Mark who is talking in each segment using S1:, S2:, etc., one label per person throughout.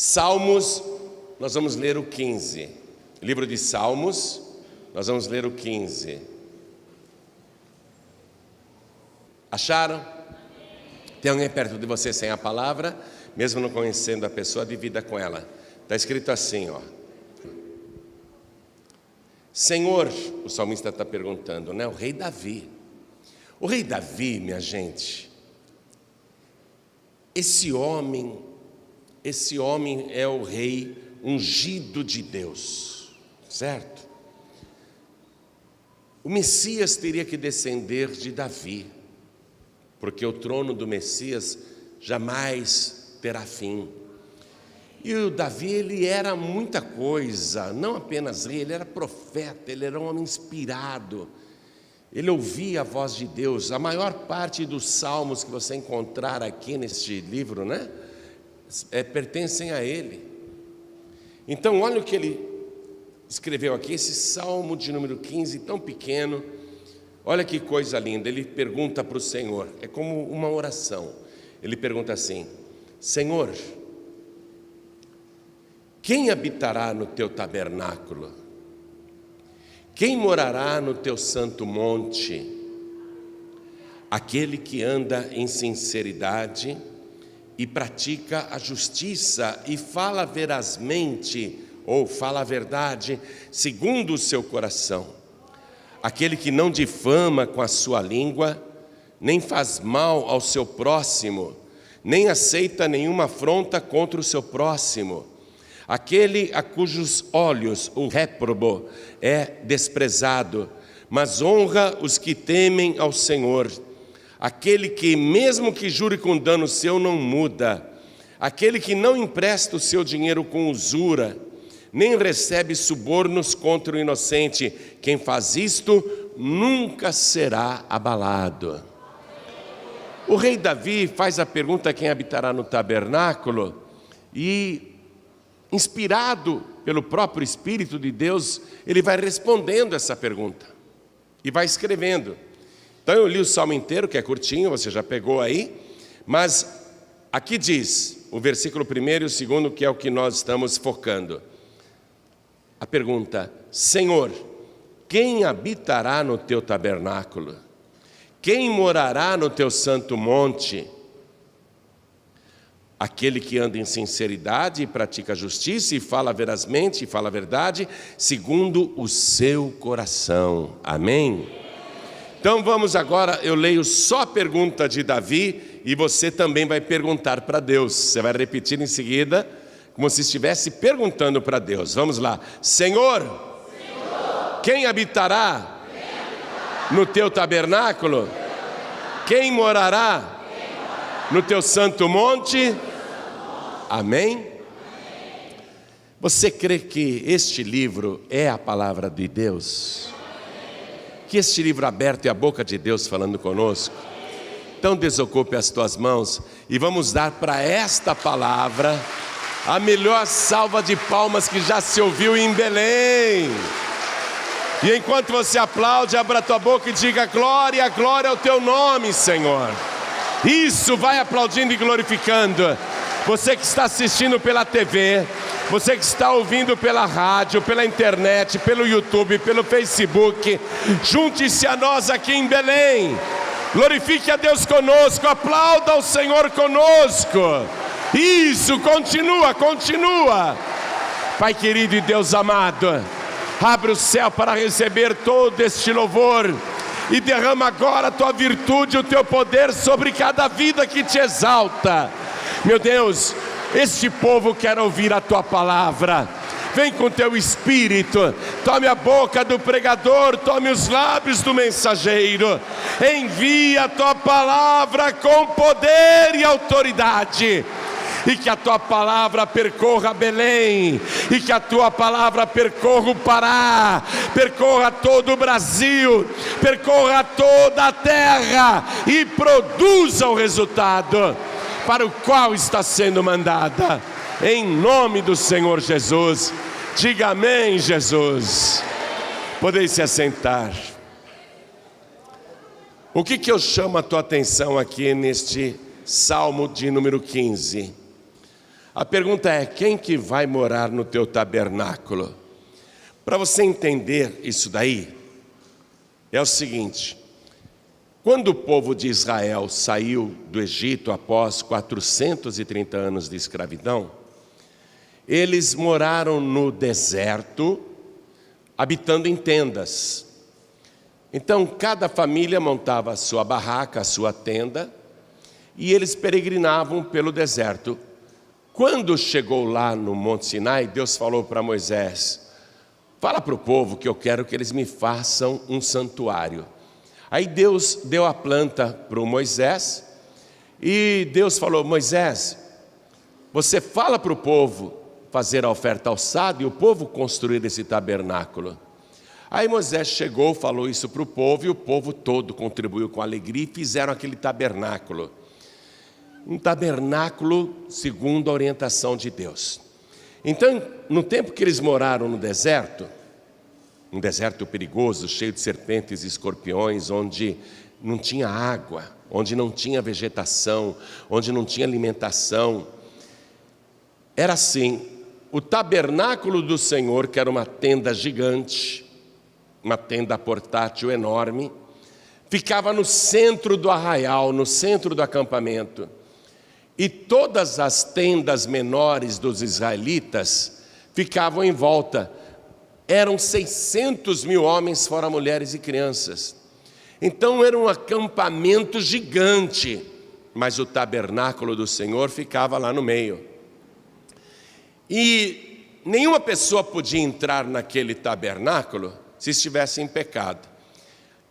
S1: Salmos, nós vamos ler o 15. Livro de Salmos, nós vamos ler o 15. Acharam? Tem alguém perto de você sem a palavra? Mesmo não conhecendo a pessoa, divida com ela. Está escrito assim, ó. Senhor, o salmista está perguntando, né? O rei Davi. O rei Davi, minha gente, esse homem é o rei ungido de Deus, certo? O Messias teria que descender de Davi, porque o trono do Messias jamais terá fim. E o Davi, ele era muita coisa, não apenas rei, ele era profeta, ele era um homem inspirado. Ele ouvia a voz de Deus. A maior parte dos salmos que você encontrar aqui neste livro, né, pertencem a ele. Então, olha o que ele escreveu aqui, esse salmo de número 15, tão pequeno. Olha que coisa linda. Ele pergunta para o Senhor, é como uma oração. Ele pergunta assim: Senhor, quem habitará no teu tabernáculo? Quem morará no teu santo monte? Aquele que anda em sinceridade e pratica a justiça e fala verazmente, ou fala a verdade, segundo o seu coração. Aquele que não difama com a sua língua, nem faz mal ao seu próximo, nem aceita nenhuma afronta contra o seu próximo. Aquele a cujos olhos o réprobo é desprezado, mas honra os que temem ao Senhor. Aquele que, mesmo que jure com dano seu, não muda. Aquele que não empresta o seu dinheiro com usura, nem recebe subornos contra o inocente. Quem faz isto nunca será abalado. O rei Davi faz a pergunta: quem habitará no tabernáculo? E inspirado pelo próprio Espírito de Deus, ele vai respondendo essa pergunta e vai escrevendo. Então eu li o salmo inteiro, que é curtinho, você já pegou aí, mas aqui diz o versículo 1 e o 2, que é o que nós estamos focando. A pergunta: Senhor, quem habitará no teu tabernáculo? Quem morará no teu santo monte? Aquele que anda em sinceridade e pratica a justiça e fala verazmente e fala a verdade, segundo o seu coração. Amém? Então vamos agora, eu leio só a pergunta de Davi e você também vai perguntar para Deus. Você vai repetir em seguida, como se estivesse perguntando para Deus. Vamos lá. Senhor, quem habitará no teu tabernáculo? Quem morará no teu santo monte? Amém? Você crê que este livro é a palavra de Deus? Que este livro aberto é a boca de Deus falando conosco? Então desocupe as tuas mãos e vamos dar para esta palavra a melhor salva de palmas que já se ouviu em Belém. E enquanto você aplaude, abra a tua boca e diga: glória, glória ao teu nome, Senhor. Isso, vai aplaudindo e glorificando. Você que está assistindo pela TV, você que está ouvindo pela rádio, pela internet, pelo YouTube, pelo Facebook, junte-se a nós aqui em Belém. Glorifique a Deus conosco, aplauda o Senhor conosco. Isso, continua. Pai querido e Deus amado, abre o céu para receber todo este louvor e derrama agora a tua virtude, o teu poder sobre cada vida que te exalta. Meu Deus, este povo quer ouvir a tua palavra. Vem com teu espírito, tome a boca do pregador, tome os lábios do mensageiro. Envia a tua palavra com poder e autoridade. E que a tua palavra percorra Belém, e que a tua palavra percorra o Pará, percorra todo o Brasil, percorra toda a terra e produza o resultado para o qual está sendo mandada, em nome do Senhor Jesus. Diga amém, Jesus. Podeis se assentar. O que eu chamo a tua atenção aqui neste Salmo de número 15? A pergunta é: quem que vai morar no teu tabernáculo? Para você entender isso daí, é o seguinte: quando o povo de Israel saiu do Egito após 430 anos de escravidão, eles moraram no deserto, habitando em tendas. Então, cada família montava a sua barraca, a sua tenda, e eles peregrinavam pelo deserto. Quando chegou lá no Monte Sinai, Deus falou para Moisés: fala para o povo que eu quero que eles me façam um santuário. Aí Deus deu a planta para o Moisés, e Deus falou: Moisés, você fala para o povo fazer a oferta alçada e o povo construir esse tabernáculo. Aí Moisés chegou, falou isso para o povo, e o povo todo contribuiu com alegria e fizeram aquele tabernáculo. Um tabernáculo segundo a orientação de Deus. Então, no tempo que eles moraram no deserto, um deserto perigoso, cheio de serpentes e escorpiões, onde não tinha água, onde não tinha vegetação, onde não tinha alimentação, era assim: o tabernáculo do Senhor, que era uma tenda gigante, uma tenda portátil enorme, ficava no centro do arraial, no centro do acampamento. E todas as tendas menores dos israelitas ficavam em volta. Eram 600 mil homens, fora mulheres e crianças. Então era um acampamento gigante, mas o tabernáculo do Senhor ficava lá no meio. E nenhuma pessoa podia entrar naquele tabernáculo se estivesse em pecado.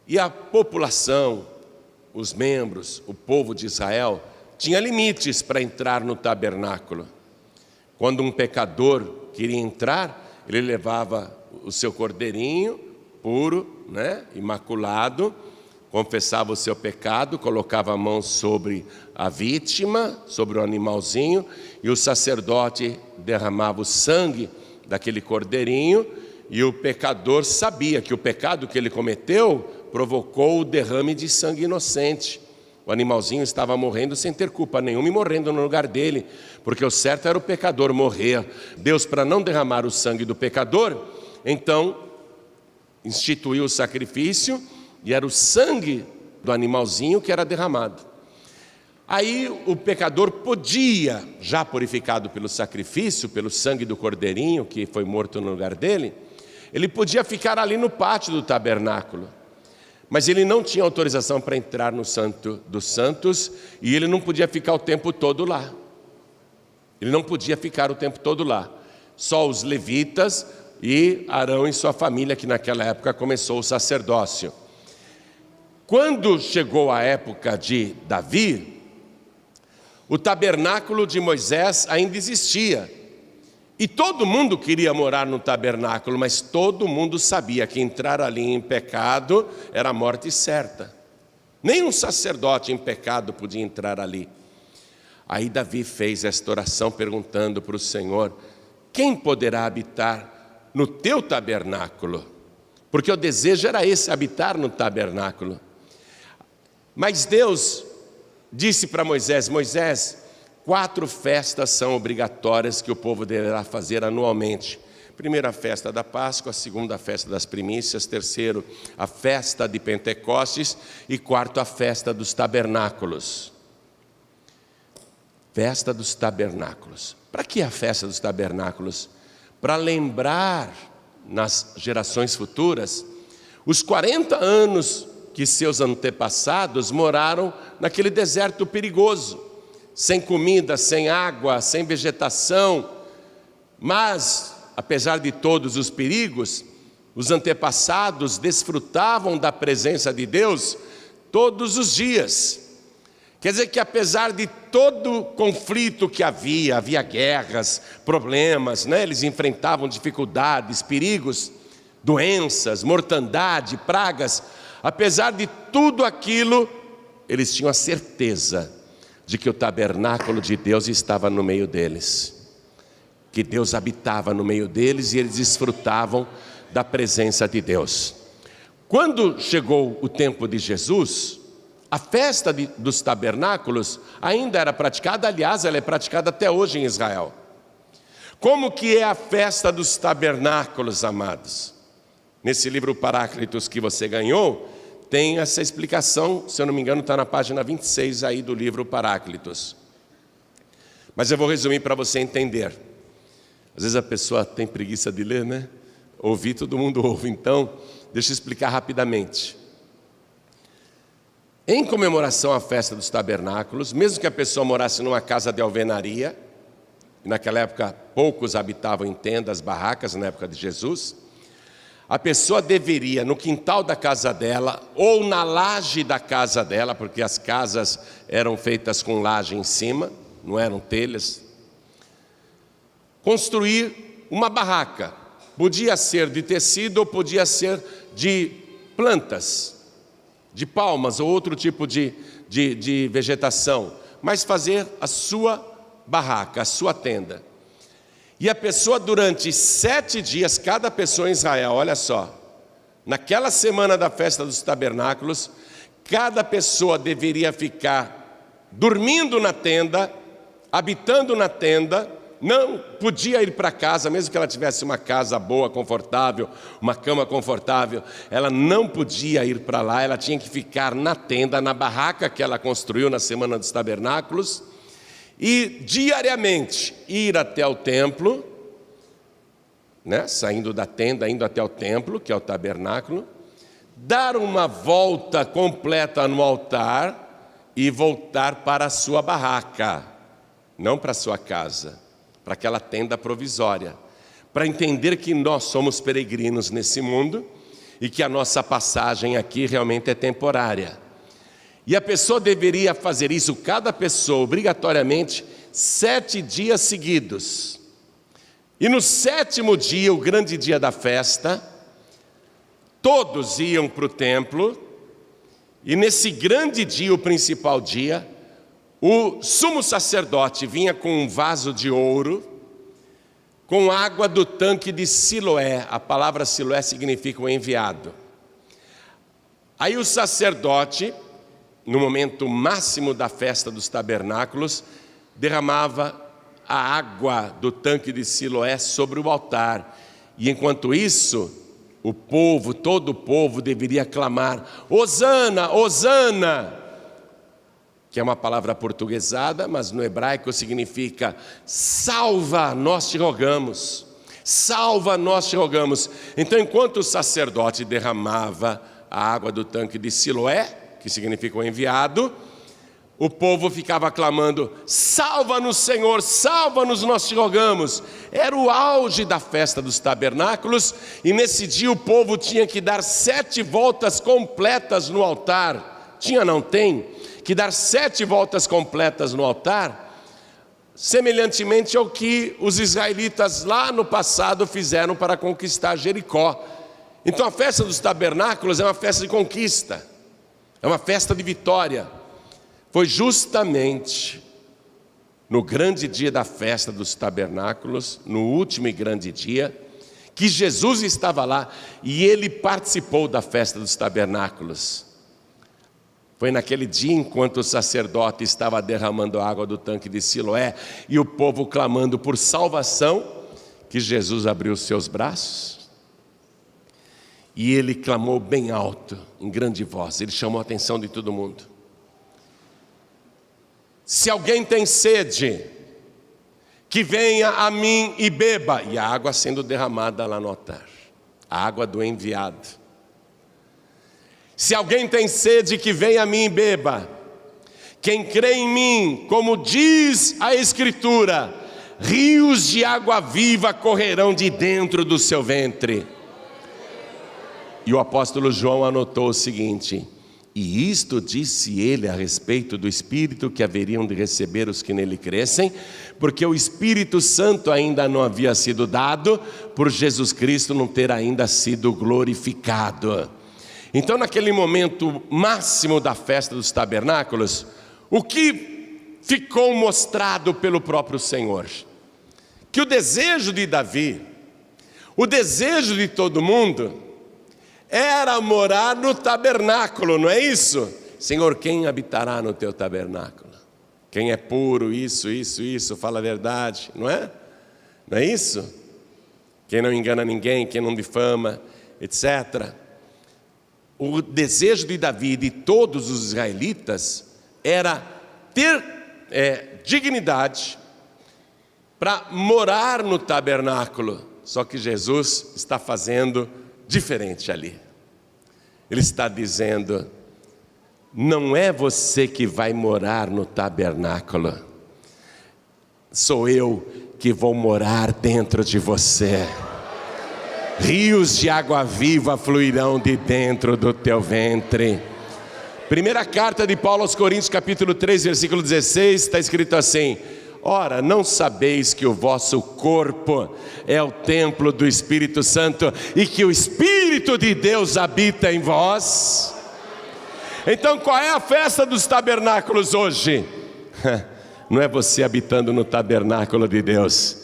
S1: E a população, os membros, o povo de Israel, tinha limites para entrar no tabernáculo. Quando um pecador queria entrar, ele levava o seu cordeirinho puro, imaculado, confessava o seu pecado, colocava a mão sobre a vítima, sobre o animalzinho, e o sacerdote derramava o sangue daquele cordeirinho, e o pecador sabia que o pecado que ele cometeu provocou o derrame de sangue inocente. O animalzinho estava morrendo sem ter culpa nenhuma e morrendo no lugar dele, porque o certo era o pecador morrer. Deus, para não derramar o sangue do pecador, então instituiu o sacrifício, e era o sangue do animalzinho que era derramado. Aí o pecador podia, já purificado pelo sacrifício, pelo sangue do cordeirinho que foi morto no lugar dele, ele podia ficar ali no pátio do tabernáculo. Mas ele não tinha autorização para entrar no Santo dos Santos, e ele não podia ficar o tempo todo lá. Ele não podia ficar o tempo todo lá. Só os levitas e Arão e sua família, que naquela época começou o sacerdócio. Quando chegou a época de Davi, o tabernáculo de Moisés ainda existia. E todo mundo queria morar no tabernáculo, mas todo mundo sabia que entrar ali em pecado era a morte certa. Nem um sacerdote em pecado podia entrar ali. Aí Davi fez esta oração perguntando para o Senhor: quem poderá habitar no teu tabernáculo? Porque o desejo era esse, habitar no tabernáculo. Mas Deus disse para Moisés: Moisés, 4 festas são obrigatórias que o povo deverá fazer anualmente. Primeira, a festa da Páscoa. Segunda, a festa das primícias. Terceiro, a festa de Pentecostes. E quarto, a festa dos tabernáculos. Festa dos tabernáculos. Para que a festa dos tabernáculos? Para lembrar nas gerações futuras os 40 anos que seus antepassados moraram naquele deserto perigoso, sem comida, sem água, sem vegetação. Mas, apesar de todos os perigos, os antepassados desfrutavam da presença de Deus todos os dias. Quer dizer que apesar de todo conflito que havia guerras, problemas, eles enfrentavam dificuldades, perigos, doenças, mortandade, pragas. Apesar de tudo aquilo, eles tinham a certeza de que o tabernáculo de Deus estava no meio deles, que Deus habitava no meio deles, e eles desfrutavam da presença de Deus. Quando chegou o tempo de Jesus, A festa dos tabernáculos ainda era praticada, aliás, ela é praticada até hoje em Israel. Como que é a festa dos tabernáculos, amados? Nesse livro Paráclitos que você ganhou, tem essa explicação, se eu não me engano está na página 26 aí do livro Paráclitos. Mas eu vou resumir para você entender. Às vezes a pessoa tem preguiça de ler, né? Ouvir, todo mundo ouve, então deixa eu explicar rapidamente. Em comemoração à festa dos tabernáculos, mesmo que a pessoa morasse numa casa de alvenaria, e naquela época poucos habitavam em tendas, barracas, na época de Jesus, a pessoa deveria, no quintal da casa dela, ou na laje da casa dela, porque as casas eram feitas com laje em cima, não eram telhas, construir uma barraca. Podia ser de tecido ou podia ser de plantas, de palmas ou outro tipo de vegetação, mas fazer a sua barraca, a sua tenda. E a pessoa durante 7 dias, cada pessoa em Israel, olha só, naquela semana da festa dos tabernáculos, cada pessoa deveria ficar dormindo na tenda, habitando na tenda, não podia ir para casa, mesmo que ela tivesse uma casa boa, confortável, uma cama confortável, ela não podia ir para lá, ela tinha que ficar na tenda, na barraca que ela construiu na semana dos tabernáculos, e diariamente ir até o templo, né, saindo da tenda, indo até o templo, que é o tabernáculo, dar uma volta completa no altar e voltar para a sua barraca, não para a sua casa, para aquela tenda provisória, para entender que nós somos peregrinos nesse mundo e que a nossa passagem aqui realmente é temporária. E a pessoa deveria fazer isso, cada pessoa, obrigatoriamente, 7 dias seguidos. E no 7º dia, o grande dia da festa, todos iam para o templo, e nesse grande dia, o principal dia, o sumo sacerdote vinha com um vaso de ouro, com água do tanque de Siloé. A palavra Siloé significa o enviado. Aí o sacerdote, no momento máximo da festa dos tabernáculos, derramava a água do tanque de Siloé sobre o altar. E enquanto isso, o povo, todo o povo deveria clamar: Hosana, Hosana! Que é uma palavra portuguesada, mas no hebraico significa: salva, nós te rogamos, salva, nós te rogamos. Então, enquanto o sacerdote derramava a água do tanque de Siloé, que significa o enviado, o povo ficava clamando: salva-nos, Senhor, salva-nos, nós te rogamos. Era o auge da festa dos tabernáculos, e nesse dia o povo tinha que dar 7 voltas completas no altar. Tinha, não tem? Que dar 7 voltas completas no altar, semelhantemente ao que os israelitas lá no passado fizeram para conquistar Jericó. Então a festa dos tabernáculos é uma festa de conquista, é uma festa de vitória. Foi justamente no grande dia da festa dos tabernáculos, no último e grande dia, que Jesus estava lá e ele participou da festa dos tabernáculos. Foi naquele dia, enquanto o sacerdote estava derramando a água do tanque de Siloé e o povo clamando por salvação, que Jesus abriu os seus braços e ele clamou bem alto, em grande voz. Ele chamou a atenção de todo mundo: se alguém tem sede, que venha a mim e beba. E a água sendo derramada lá no altar, a água do enviado. Se alguém tem sede, que venha a mim e beba. Quem crê em mim, como diz a Escritura, rios de água viva correrão de dentro do seu ventre. E o apóstolo João anotou o seguinte: e isto disse ele a respeito do Espírito que haveriam de receber os que nele crescem, porque o Espírito Santo ainda não havia sido dado, por Jesus Cristo não ter ainda sido glorificado. Então, naquele momento máximo da festa dos tabernáculos, o que ficou mostrado pelo próprio Senhor? Que o desejo de Davi, o desejo de todo mundo, era morar no tabernáculo, não é isso? Senhor, quem habitará no teu tabernáculo? Quem é puro, isso, fala a verdade, não é? Não é isso? Quem não engana ninguém, quem não difama, etc. O desejo de Davi e de todos os israelitas era ter dignidade para morar no tabernáculo. Só que Jesus está fazendo diferente ali. Ele está dizendo: não é você que vai morar no tabernáculo, sou eu que vou morar dentro de você. Rios de água viva fluirão de dentro do teu ventre. Primeira carta de Paulo aos Coríntios, capítulo 3, versículo 16, está escrito assim: ora, não sabeis que o vosso corpo é o templo do Espírito Santo e que o Espírito de Deus habita em vós? Então qual é a festa dos tabernáculos hoje? Não é você habitando no tabernáculo de Deus,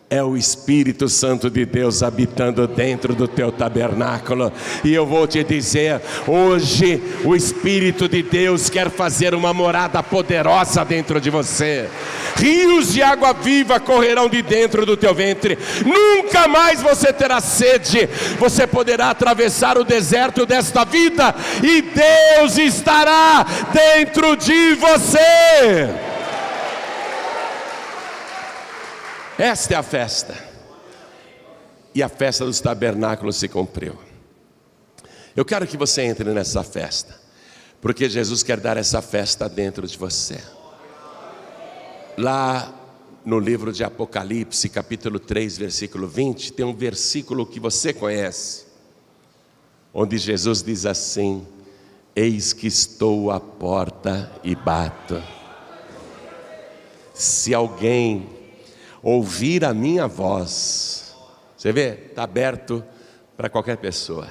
S1: é o Espírito Santo de Deus habitando dentro do teu tabernáculo. E eu vou te dizer, hoje o Espírito de Deus quer fazer uma morada poderosa dentro de você. Rios de água viva correrão de dentro do teu ventre. Nunca mais você terá sede. Você poderá atravessar o deserto desta vida e Deus estará dentro de você. Esta é a festa. E a festa dos tabernáculos se cumpriu. Eu quero que você entre nessa festa, porque Jesus quer dar essa festa dentro de você. Lá no livro de Apocalipse, capítulo 3, versículo 20, tem um versículo que você conhece, onde Jesus diz assim: eis que estou à porta e bato. Se alguém ouvir a minha voz, você vê, está aberto para qualquer pessoa.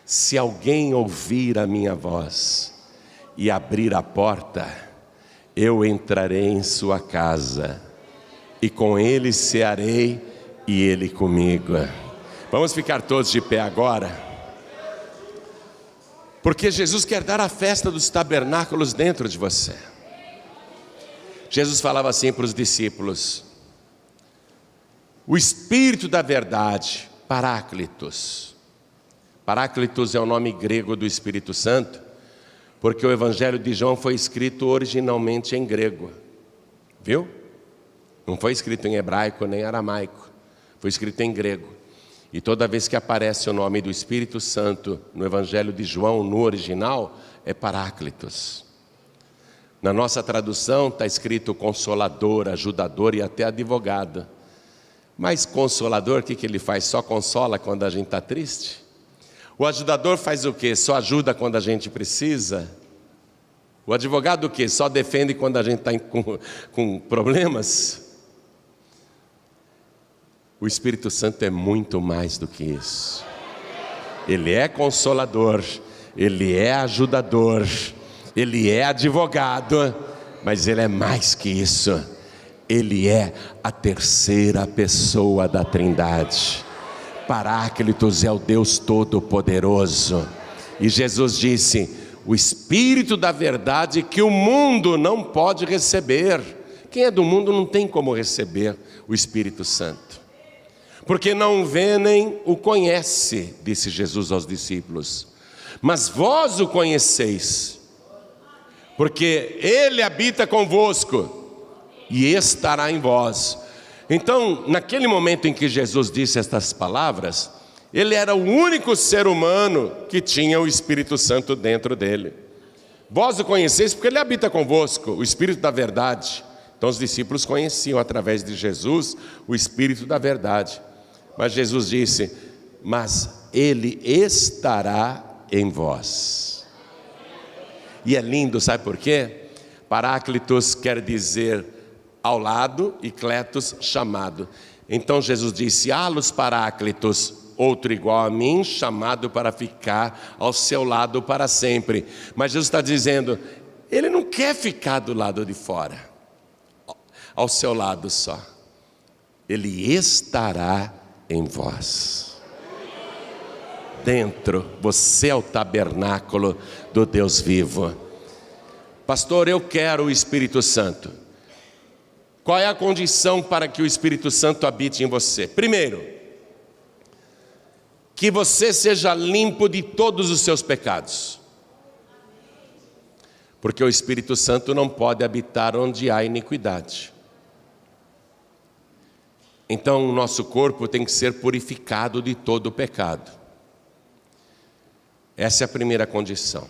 S1: Se alguém ouvir a minha voz e abrir a porta, eu entrarei em sua casa, e com ele cearei e ele comigo. Vamos ficar todos de pé agora, porque Jesus quer dar a festa dos tabernáculos dentro de você. Jesus falava assim para os discípulos: o Espírito da verdade, Paráclitos. Paráclitos é o nome grego do Espírito Santo, porque o Evangelho de João foi escrito originalmente em grego, viu? Não foi escrito em hebraico nem aramaico, foi escrito em grego. E toda vez que aparece o nome do Espírito Santo no Evangelho de João, no original, é Paráclitos. Na nossa tradução está escrito Consolador, Ajudador e até Advogado. Mas Consolador, o que ele faz? Só consola quando a gente está triste? O ajudador faz o quê? Só ajuda quando a gente precisa? O advogado o quê? Só defende quando a gente está com problemas? O Espírito Santo é muito mais do que isso. Ele é consolador, ele é ajudador, ele é advogado, mas ele é mais que isso. Ele é a terceira pessoa da Trindade. Paráclitos é o Deus Todo-Poderoso. E Jesus disse: o Espírito da verdade que o mundo não pode receber. Quem é do mundo não tem como receber o Espírito Santo, porque não vê nem o conhece, disse Jesus aos discípulos. Mas vós o conheceis, porque Ele habita convosco e estará em vós. Então, naquele momento em que Jesus disse estas palavras, Ele era o único ser humano que tinha o Espírito Santo dentro dele. Vós o conheceis porque Ele habita convosco, o Espírito da verdade. Então os discípulos conheciam através de Jesus o Espírito da verdade. Mas Jesus disse: mas Ele estará em vós. E é lindo, sabe por quê? Paráclitos quer dizer ao lado e Cletos, chamado. Então Jesus disse: halos Paráclitos, outro igual a mim, chamado para ficar ao seu lado para sempre. Mas Jesus está dizendo, Ele não quer ficar do lado de fora, ao seu lado só. Ele estará em vós. dentro. Você é o tabernáculo do Deus vivo. Pastor, eu quero o Espírito Santo. Qual é a condição para que o Espírito Santo habite em você? Primeiro, que você seja limpo de todos os seus pecados. Porque o Espírito Santo não pode habitar onde há iniquidade. Então o nosso corpo tem que ser purificado de todo o pecado. Essa é a primeira condição.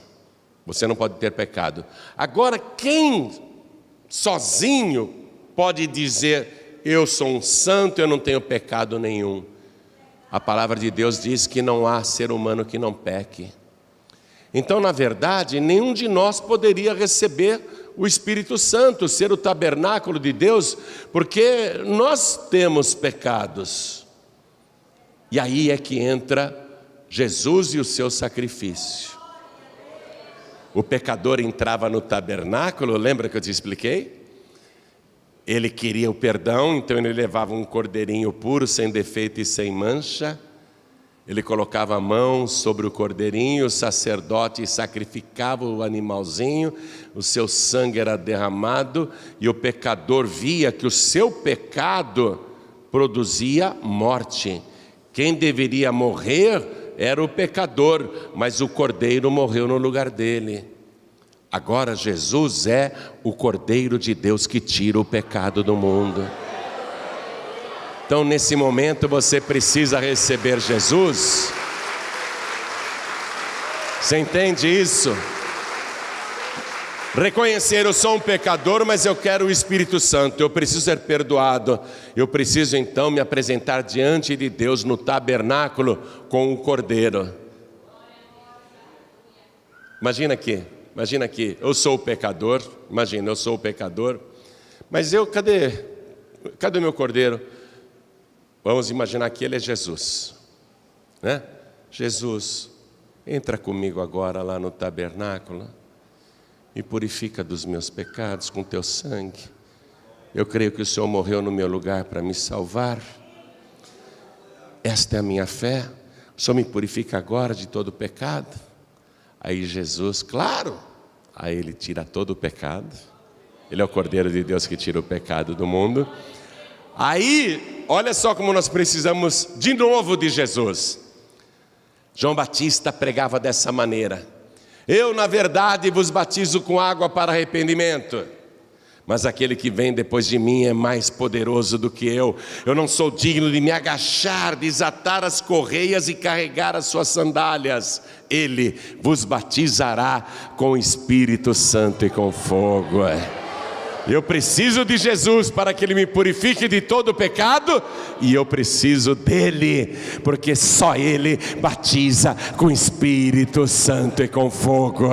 S1: Você não pode ter pecado. Agora, quem sozinho pode dizer: eu sou um santo, eu não tenho pecado nenhum? A palavra de Deus diz que não há ser humano que não peque. Então, na verdade, nenhum de nós poderia receber o Espírito Santo, ser o tabernáculo de Deus, porque nós temos pecados. E aí é que entra Jesus e o seu sacrifício. O pecador entrava no tabernáculo, lembra que eu te expliquei? Ele queria o perdão, então ele levava um cordeirinho puro, sem defeito e sem mancha. Ele colocava a mão sobre o cordeirinho, o sacerdote sacrificava o animalzinho, o seu sangue era derramado e o pecador via que o seu pecado produzia morte. Quem deveria morrer era o pecador, mas o cordeiro morreu no lugar dele. Agora Jesus é o Cordeiro de Deus que tira o pecado do mundo. Então, nesse momento, você precisa receber Jesus. Você entende isso? Reconhecer: eu sou um pecador, mas eu quero o Espírito Santo. Eu preciso ser perdoado. Eu preciso então me apresentar diante de Deus no tabernáculo com o Cordeiro. Imagina aqui, eu sou o pecador. Imagina, eu sou o pecador. Mas cadê o meu Cordeiro? Vamos imaginar que ele é Jesus, né? Jesus, entra comigo agora lá no tabernáculo, me purifica dos meus pecados com teu sangue. Eu creio que o Senhor morreu no meu lugar para me salvar. Esta é a minha fé. O Senhor me purifica agora de todo pecado. Aí Jesus, claro, aí ele tira todo o pecado. Ele é o Cordeiro de Deus que tira o pecado do mundo. Aí, olha só como nós precisamos de novo de Jesus. João Batista pregava dessa maneira: eu, na verdade, vos batizo com água para arrependimento, mas aquele que vem depois de mim é mais poderoso do que eu. Eu não sou digno de me agachar, desatar as correias e carregar as suas sandálias. Ele vos batizará com o Espírito Santo e com fogo. Eu preciso de Jesus para que Ele me purifique de todo o pecado, e eu preciso dEle, porque só Ele batiza com Espírito Santo e com fogo.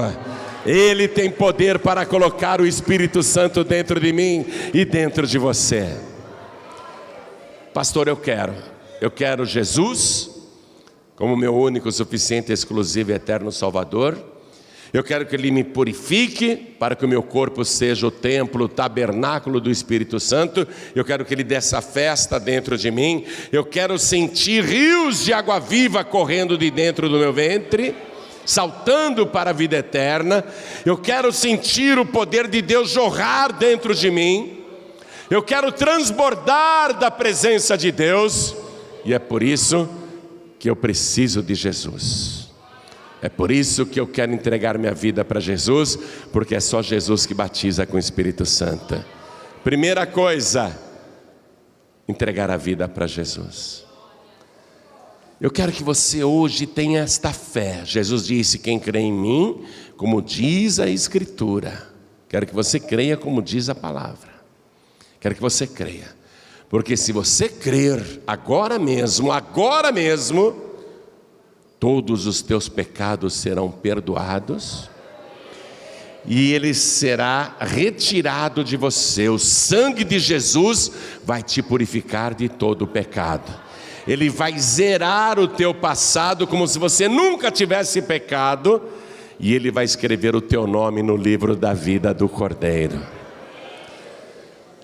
S1: Ele tem poder para colocar o Espírito Santo dentro de mim e dentro de você. Pastor, eu quero Jesus como meu único, suficiente, exclusivo e eterno Salvador. Eu quero que Ele me purifique para que o meu corpo seja o templo, o tabernáculo do Espírito Santo. Eu quero que Ele dê essa festa dentro de mim. Eu quero sentir rios de água viva correndo de dentro do meu ventre, saltando para a vida eterna. Eu quero sentir o poder de Deus jorrar dentro de mim. Eu quero transbordar da presença de Deus. E é por isso que eu preciso de Jesus. É por isso que eu quero entregar minha vida para Jesus, porque é só Jesus que batiza com o Espírito Santo. Primeira coisa, entregar a vida para Jesus. Eu quero que você hoje tenha esta fé. Jesus disse: quem crê em mim, como diz a Escritura. Quero que você creia como diz a palavra. Quero que você creia, porque se você crer agora mesmo, todos os teus pecados serão perdoados e ele será retirado de você. O sangue de Jesus vai te purificar de todo o pecado. Ele vai zerar o teu passado como se você nunca tivesse pecado, e Ele vai escrever o teu nome no livro da vida do Cordeiro.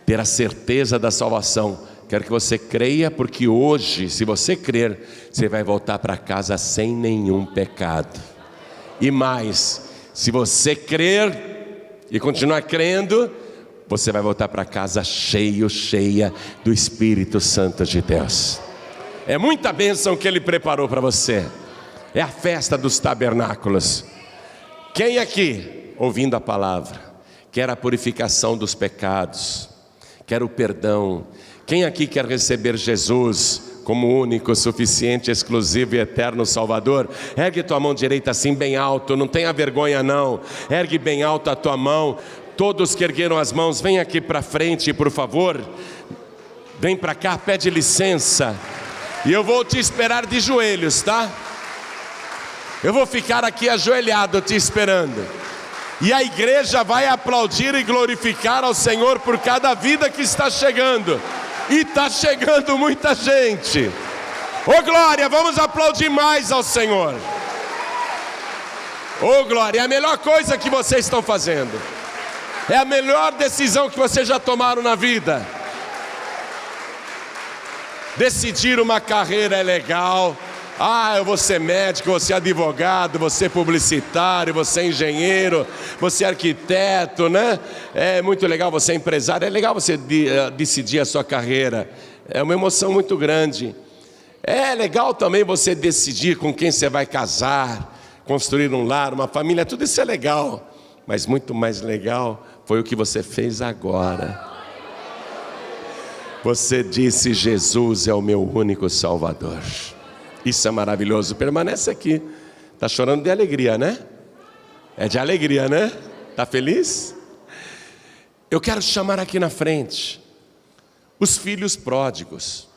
S1: Ter a certeza da salvação quero que você creia, porque hoje, se você crer, você vai voltar para casa sem nenhum pecado. E mais, se você crer e continuar crendo, você vai voltar para casa cheia do Espírito Santo de Deus. É muita bênção que Ele preparou para você. É a festa dos tabernáculos. Quem aqui, ouvindo a palavra, quer a purificação dos pecados, quer o perdão? Quem aqui quer receber Jesus como único, suficiente, exclusivo e eterno Salvador? Ergue tua mão direita assim bem alto, não tenha vergonha não. Ergue bem alto a tua mão. Todos que ergueram as mãos, vem aqui para frente, por favor. Vem para cá, pede licença. E eu vou te esperar de joelhos, tá? Eu vou ficar aqui ajoelhado te esperando. E a igreja vai aplaudir e glorificar ao Senhor por cada vida que está chegando. E está chegando muita gente. Ô glória, vamos aplaudir mais ao Senhor. Ô glória, é a melhor coisa que vocês estão fazendo. É a melhor decisão que vocês já tomaram na vida. Decidir uma carreira é legal. Eu vou ser médico, vou ser advogado, vou ser publicitário, vou ser engenheiro, vou ser arquiteto, né? É muito legal você ser empresário, é legal você decidir a sua carreira. É uma emoção muito grande. É legal também você decidir com quem você vai casar, construir um lar, uma família, tudo isso é legal. Mas muito mais legal foi o que você fez agora. Você disse: Jesus é o meu único Salvador. Isso é maravilhoso. Permanece aqui. Está chorando de alegria, né? É de alegria, né? Está feliz? Eu quero chamar aqui na frente os filhos pródigos.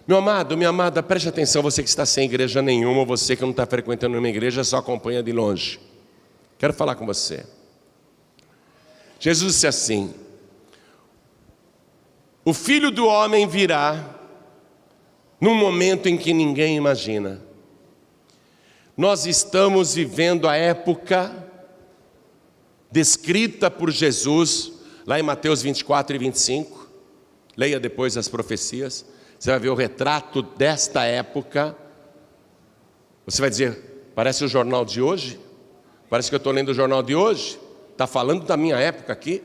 S1: Meu amado, minha amada, preste atenção. Você que está sem igreja nenhuma, ou você que não está frequentando uma igreja, só acompanha de longe. Quero falar com você. Jesus disse assim: o Filho do Homem virá num momento em que ninguém imagina. Nós estamos vivendo a época descrita por Jesus, lá em Mateus 24 e 25. Leia depois as profecias. Você vai ver o retrato desta época. Você vai dizer: parece o jornal de hoje? Parece que eu estou lendo o jornal de hoje? Está falando da minha época aqui?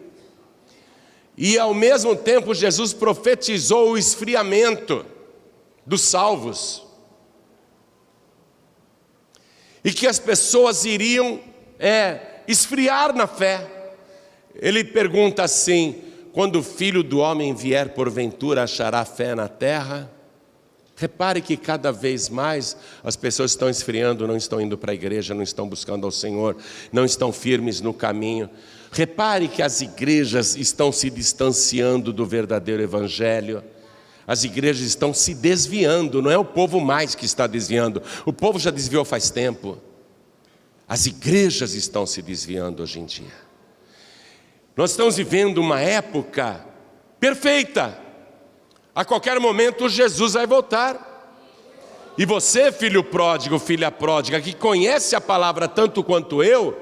S1: E ao mesmo tempo Jesus profetizou o esfriamento dos salvos, e que as pessoas iriam esfriar na fé. Ele pergunta assim: quando o Filho do Homem vier, porventura achará fé na terra? Repare que cada vez mais as pessoas estão esfriando, não estão indo para a igreja, não estão buscando ao Senhor, não estão firmes no caminho. Repare que as igrejas estão se distanciando do verdadeiro evangelho. As igrejas estão se desviando, não é o povo mais que está desviando, o povo já desviou faz tempo. As igrejas estão se desviando hoje em dia. Nós estamos vivendo uma época perfeita. A qualquer momento Jesus vai voltar. E você, filho pródigo, filha pródiga, que conhece a palavra tanto quanto eu,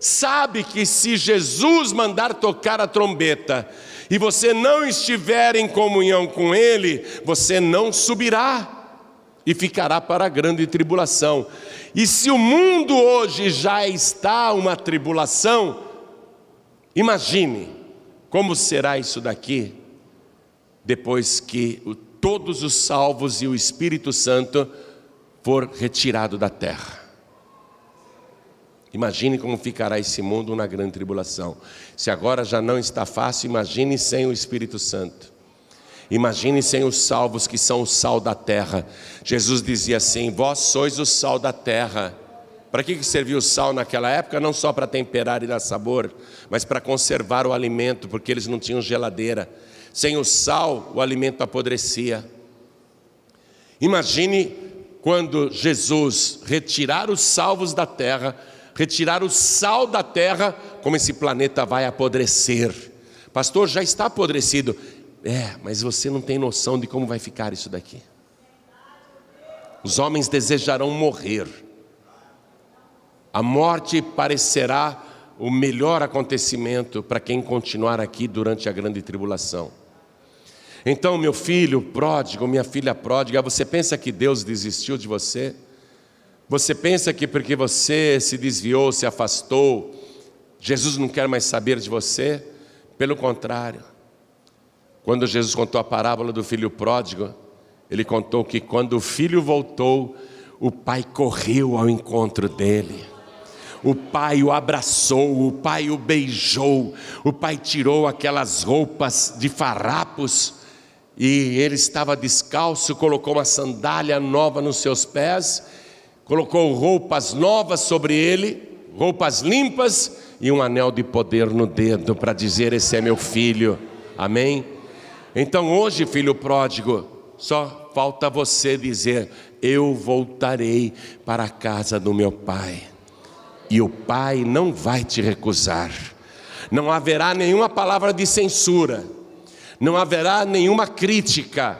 S1: sabe que se Jesus mandar tocar a trombeta e você não estiver em comunhão com Ele, você não subirá e ficará para a grande tribulação. E se o mundo hoje já está uma tribulação, imagine como será isso daqui, depois que todos os salvos e o Espírito Santo for retirado da terra. Imagine como ficará esse mundo na grande tribulação. Se agora já não está fácil, imagine sem o Espírito Santo. Imagine sem os salvos, que são o sal da terra. Jesus dizia assim: vós sois o sal da terra. Para que servia o sal naquela época? Não só para temperar e dar sabor, mas para conservar o alimento, porque eles não tinham geladeira. Sem o sal, o alimento apodrecia. Imagine quando Jesus retirar os salvos da terra, retirar o sal da terra, como esse planeta vai apodrecer. Pastor, já está apodrecido. Mas você não tem noção de como vai ficar isso daqui. Os homens desejarão morrer. A morte parecerá o melhor acontecimento para quem continuar aqui durante a grande tribulação. Então, meu filho pródigo, minha filha pródiga, você pensa que Deus desistiu de você? Você pensa que porque você se desviou, se afastou, Jesus não quer mais saber de você? Pelo contrário. Quando Jesus contou a parábola do filho pródigo, ele contou que quando o filho voltou, o pai correu ao encontro dele. O pai o abraçou, o pai o beijou, o pai tirou aquelas roupas de farrapos e ele estava descalço, colocou uma sandália nova nos seus pés, colocou roupas novas sobre ele, roupas limpas e um anel de poder no dedo para dizer: esse é meu filho, amém? Então hoje, filho pródigo, só falta você dizer: eu voltarei para a casa do meu pai. E o pai não vai te recusar, não haverá nenhuma palavra de censura, não haverá nenhuma crítica.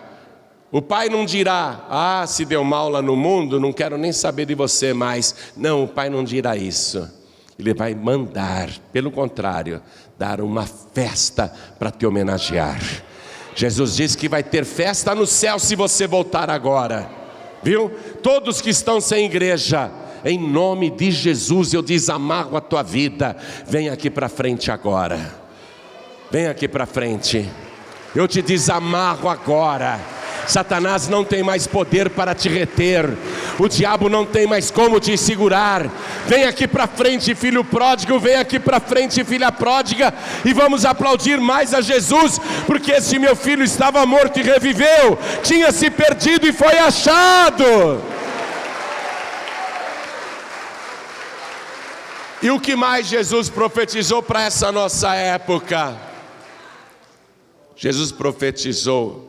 S1: O pai não dirá: se deu mal lá no mundo, não quero nem saber de você mais. Não, o pai não dirá isso. Ele vai mandar, pelo contrário, dar uma festa para te homenagear. Jesus disse que vai ter festa no céu se você voltar agora, viu? Todos que estão sem igreja, em nome de Jesus eu desamarro a tua vida. Vem aqui para frente agora, vem aqui para frente, eu te desamarro agora. Satanás não tem mais poder para te reter, o diabo não tem mais como te segurar. Vem aqui para frente, filho pródigo, vem aqui para frente, filha pródiga, e vamos aplaudir mais a Jesus, porque esse meu filho estava morto e reviveu, tinha se perdido e foi achado. E o que mais Jesus profetizou para essa nossa época? Jesus profetizou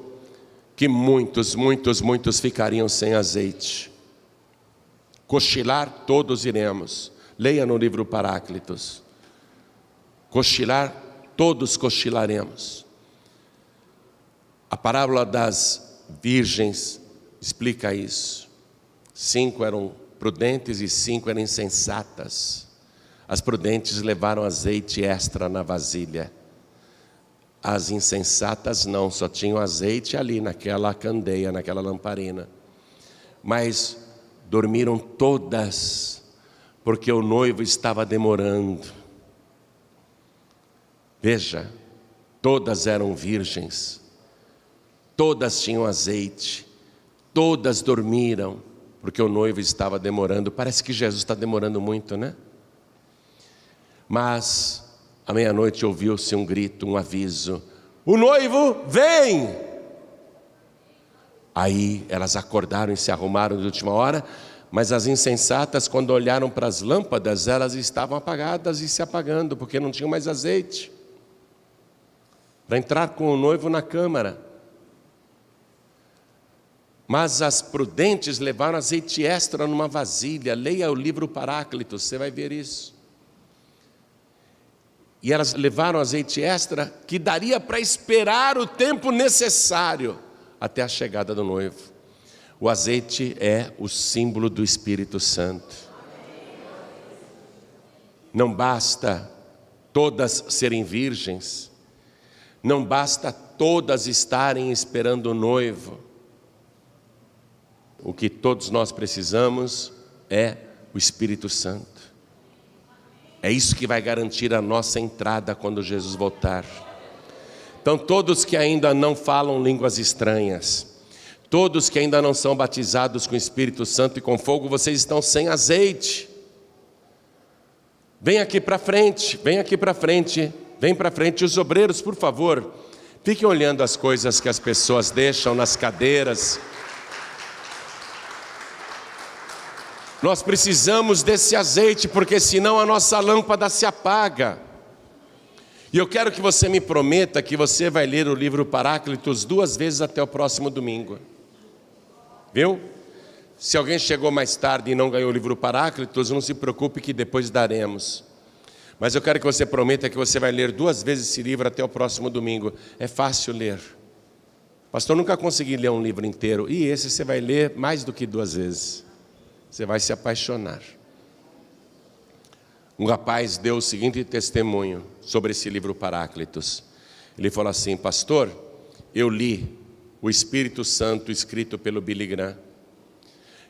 S1: que muitos ficariam sem azeite. Cochilar todos iremos. Leia no livro Paráclitos. Cochilar, todos cochilaremos. A parábola das virgens explica isso. 5 eram prudentes e 5 eram insensatas. As prudentes levaram azeite extra na vasilha. As insensatas não, só tinham azeite ali naquela candeia, naquela lamparina. Mas dormiram todas, porque o noivo estava demorando. Veja, todas eram virgens, todas tinham azeite, todas dormiram, porque o noivo estava demorando. Parece que Jesus está demorando muito, né? Mas à meia-noite ouviu-se um grito, um aviso: o noivo vem! Aí elas acordaram e se arrumaram de última hora, mas as insensatas, quando olharam para as lâmpadas, elas estavam apagadas e se apagando, porque não tinham mais azeite para entrar com o noivo na câmara. Mas as prudentes levaram azeite extra numa vasilha. Leia o livro Paráclitos, você vai ver isso. E elas levaram azeite extra que daria para esperar o tempo necessário até a chegada do noivo. O azeite é o símbolo do Espírito Santo. Não basta todas serem virgens, não basta todas estarem esperando o noivo. O que todos nós precisamos é o Espírito Santo. É isso que vai garantir a nossa entrada quando Jesus voltar. Então todos que ainda não falam línguas estranhas, todos que ainda não são batizados com o Espírito Santo e com fogo, vocês estão sem azeite. Vem aqui para frente, vem aqui para frente, vem para frente. Os obreiros, por favor, fiquem olhando as coisas que as pessoas deixam nas cadeiras. Nós precisamos desse azeite, porque senão a nossa lâmpada se apaga. E eu quero que você me prometa que você vai ler o livro Paráclitos 2 vezes até o próximo domingo. Viu? Se alguém chegou mais tarde e não ganhou o livro Paráclitos, não se preocupe que depois daremos. Mas eu quero que você prometa que você vai ler 2 vezes esse livro até o próximo domingo. É fácil ler. Pastor, nunca consegui ler um livro inteiro. E esse você vai ler mais do que 2 vezes. Você vai se apaixonar. Um rapaz deu o seguinte testemunho sobre esse livro Paráclitos. Ele falou assim: pastor, eu li o Espírito Santo, escrito pelo Billy Graham.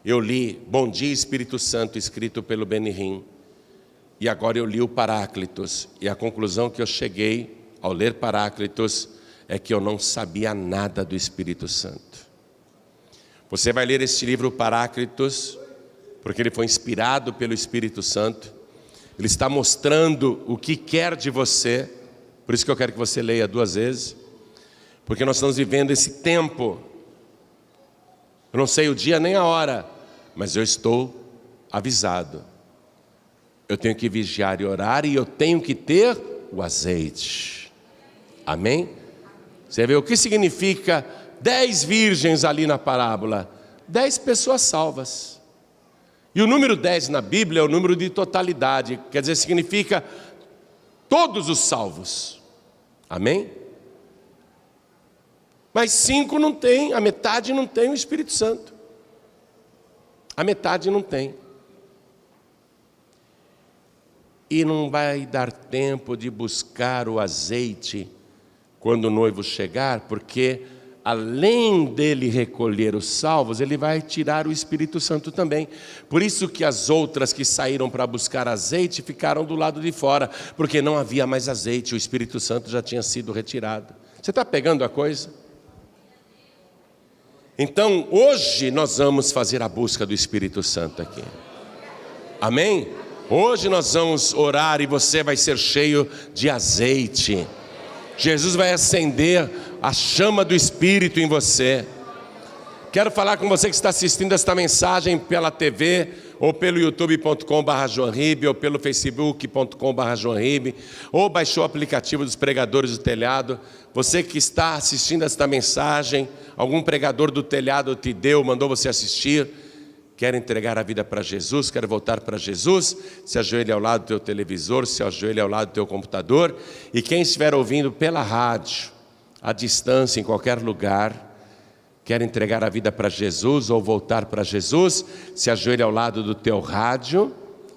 S1: Eu li Bom Dia Espírito Santo, escrito pelo Benny Hinn. E agora eu li o Paráclitos. E a conclusão que eu cheguei ao ler Paráclitos é que eu não sabia nada do Espírito Santo. Você vai ler este livro Paráclitos, porque ele foi inspirado pelo Espírito Santo. Ele está mostrando o que quer de você. Por isso que eu quero que você leia 2 vezes. Porque nós estamos vivendo esse tempo. Eu não sei o dia nem a hora, mas eu estou avisado. Eu tenho que vigiar e orar, e eu tenho que ter o azeite. Amém? Você vê o que significa 10 virgens ali na parábola? 10 pessoas salvas. E o número 10 na Bíblia é o número de totalidade. Quer dizer, significa todos os salvos. Amém? Mas 5 não tem, a metade não tem o Espírito Santo. A metade não tem. E não vai dar tempo de buscar o azeite quando o noivo chegar, porque além dele recolher os salvos, ele vai tirar o Espírito Santo também. Por isso que as outras que saíram para buscar azeite ficaram do lado de fora, porque não havia mais azeite, o Espírito Santo já tinha sido retirado. Você está pegando a coisa? Então, hoje nós vamos fazer a busca do Espírito Santo aqui. Amém? Hoje nós vamos orar e você vai ser cheio de azeite. Jesus vai acender a chama do Espírito em você. Quero falar com você que está assistindo esta mensagem pela TV, ou pelo youtube.com/joanribe, ou pelo facebook.com/joanribe, ou baixou o aplicativo dos pregadores do telhado. Você que está assistindo esta mensagem, algum pregador do telhado te deu, mandou você assistir, quer entregar a vida para Jesus, quer voltar para Jesus, se ajoelhe ao lado do teu televisor, se ajoelhe ao lado do teu computador. E quem estiver ouvindo pela rádio, à distância, em qualquer lugar, quer entregar a vida para Jesus ou voltar para Jesus, se ajoelhe ao lado do teu rádio.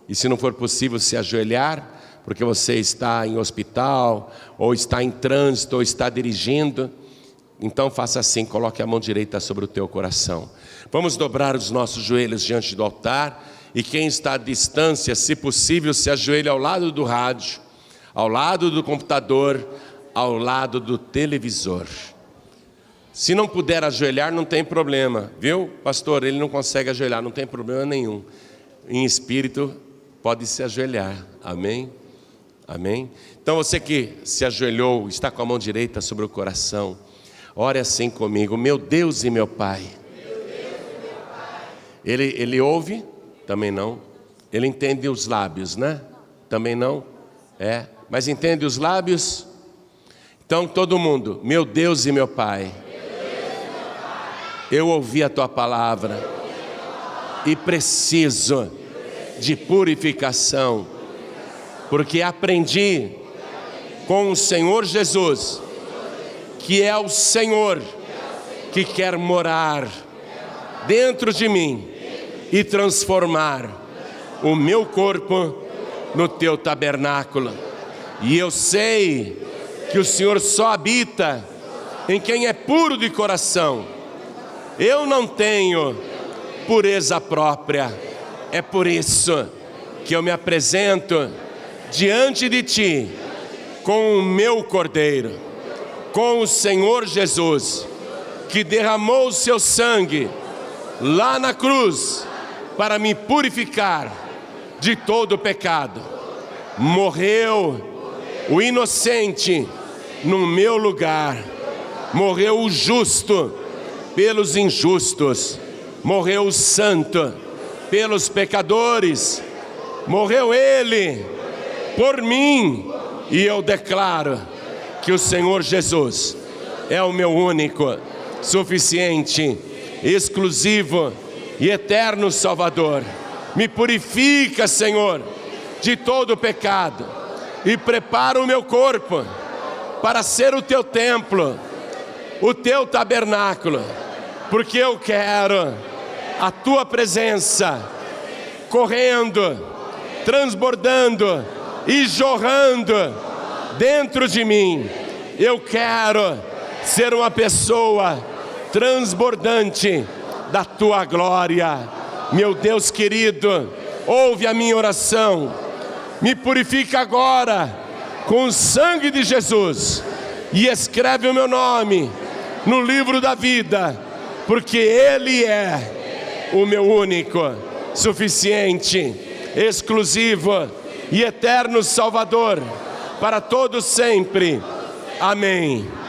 S1: E se não for possível se ajoelhar, porque você está em hospital, ou está em trânsito, ou está dirigindo, então faça assim, coloque a mão direita sobre o teu coração. Vamos dobrar os nossos joelhos diante do altar, e quem está à distância, se possível, se ajoelhe ao lado do rádio, ao lado do computador, ao lado do televisor. Se não puder ajoelhar, não tem problema, viu? Pastor, ele não consegue ajoelhar, não tem problema nenhum. Em espírito, pode se ajoelhar, amém? Amém? Então você que se ajoelhou, está com a mão direita sobre o coração, ore assim comigo: meu Deus e meu Pai. Ele ouve? Também não. Ele entende os lábios, né? Também não? É. Mas entende os lábios? Então todo mundo: meu Deus e meu Pai, eu ouvi a Tua palavra e preciso de purificação, porque aprendi com o Senhor Jesus, que é o Senhor que quer morar dentro de mim e transformar o meu corpo no Teu tabernáculo. E eu sei que o Senhor só habita em quem é puro de coração. Eu não tenho pureza própria. É por isso que eu me apresento diante de Ti com o meu Cordeiro, com o Senhor Jesus, que derramou o seu sangue lá na cruz para me purificar de todo o pecado. Morreu o inocente no meu lugar, morreu o justo pelos injustos, morreu o santo pelos pecadores, morreu Ele por mim, e eu declaro que o Senhor Jesus é o meu único, suficiente, exclusivo e eterno Salvador. Me purifica, Senhor, de todo o pecado, e prepara o meu corpo para ser o Teu templo, o Teu tabernáculo, porque eu quero a Tua presença correndo, transbordando e jorrando dentro de mim. Eu quero ser uma pessoa transbordante da tua glória. Meu Deus querido, ouve a minha oração, me purifica agora com o sangue de Jesus e escreve o meu nome no livro da vida, porque Ele é o meu único, suficiente, exclusivo e eterno Salvador, para todos sempre. Amém.